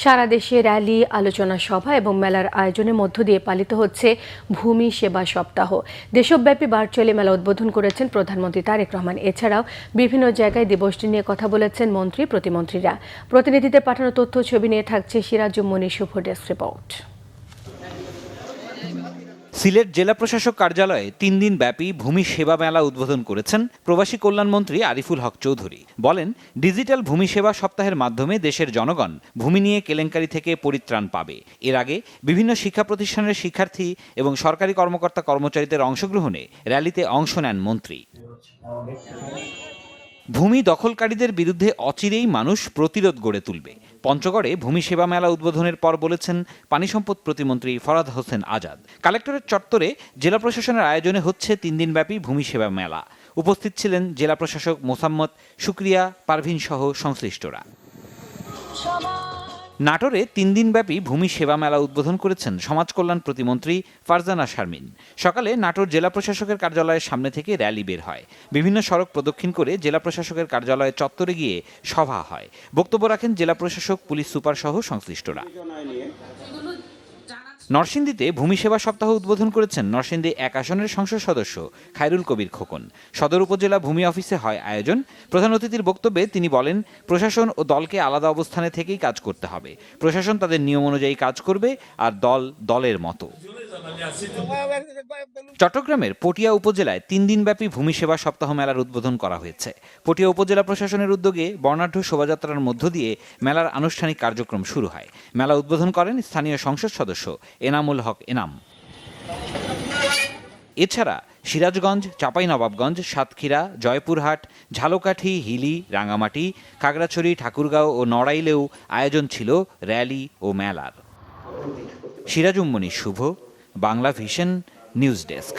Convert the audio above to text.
সারা দেশে র্যালি, আলোচনা সভা এবং মেলার আয়োজনের মধ্য দিয়ে পালিত হচ্ছে ভূমি সেবা সপ্তাহ। দেশব্যাপী ভার্চুয়ালি মেলা উদ্বোধন করেছেন প্রধানমন্ত্রী তারেক রহমান। এছাড়াও বিভিন্ন জায়গায় দিবসটি নিয়ে কথা বলেছেন মন্ত্রী প্রতিমন্ত্রীরা। প্রতিনিধিদের পাঠানো তথ্য ছবি নিয়ে থাকছে সিরাজুম মনির শুভ ডেস্ক রিপোর্ট। সিলেট জেলা প্রশাসক কার্যালয়ে 3 দিন ব্যাপী ভূমি সেবা মেলা উদ্বোধন করেছেন প্রবাসী কল্যাণমন্ত্রী আরিফুল হক চৌধুরী। বলেন, ডিজিটাল ভূমি সেবা সপ্তাহের মাধ্যমে দেশের জনগণ ভূমি নিয়ে কেলেঙ্কারি থেকে পরিত্রাণ পাবে। এর আগে বিভিন্ন শিক্ষা প্রতিষ্ঠানের শিক্ষার্থী এবং সরকারি কর্মকর্তা কর্মচারীদের অংশগ্রহণে র্যালিতে অংশ নেন মন্ত্রী। ভূমি দখলকারীদের বিরুদ্ধে অচিরেই মানুষ প্রতিরোধ গড়ে তুলবে। পঞ্চগড়ে ভূমি সেবা মেলা উদ্বোধনের পর বলেছেন পানি সম্পদ প্রতিমন্ত্রী ফরহাদ হোসেন আজাদ। কালেক্টরেট চত্বরে জেলা প্রশাসনের আয়োজনে হচ্ছে 3 দিনব্যাপী ভূমি সেবা মেলা। উপস্থিত ছিলেন জেলা প্রশাসক মোসাম্মদ শুক্রিয়া পারভিন সহ সংশ্লিষ্টরা। নাটোরে 3 দিনব্যাপী ভূমি সেবা মেলা উদ্বোধন করেছেন সমাজ কল্যাণ প্রতিমন্ত্রী ফারজানা শারমিন। সকালে নাটোর জেলা প্রশাসকের কার্যালয়ের সামনে থেকে র্যালি বের হয়। বিভিন্ন সড়ক প্রদক্ষিণ করে জেলা প্রশাসকের কার্যালয়ে চত্বরে গিয়ে সভা হয়। বক্তব্য রাখেন জেলা প্রশাসক, পুলিশ সুপার সহ সংশ্লিষ্টরা। নরসিংদীতে ভূমি সেবা সপ্তাহ উদ্বোধন করেছেন নরসিংদী 1 আসনের সংসদ সদস্য খায়রুল কবির খোকন। সদর উপজেলা ভূমি অফিসে হয় আয়োজন। প্রধান অতিথির বক্তব্যে তিনি বলেন, প্রশাসন ও দলকে আলাদা অবস্থানে থেকেই কাজ করতে হবে। প্রশাসন তাদের নিয়ম অনুযায়ী কাজ করবে, আর দল দলের মতো। চট্টগ্রামের পটিয়া উপজেলায় 3 দিনব্যাপী ভূমি সেবা সপ্তাহ মেলার উদ্বোধন করা হয়েছে। পটিয়া উপজেলা প্রশাসনের উদ্যোগে বর্ণাঢ্য শোভাযাত্রার মধ্য দিয়ে মেলার আনুষ্ঠানিক কার্যক্রম শুরু হয়। মেলা উদ্বোধন করেন স্থানীয় সংসদ সদস্য এনামুল হক এনাম। এছাড়া সিরাজগঞ্জ, চাঁপাইনবাবগঞ্জ, সাতক্ষীরা, জয়পুরহাট, ঝালকাঠি, হিলি, রাঙামাটি, খাগড়াছড়ি, ঠাকুরগাঁও ও নড়াইলেও আয়োজন ছিল র্যালি ও মেলার। সিরাজুম মনির শুভ, বাংলা ভিশন, নিউজ ডেস্ক।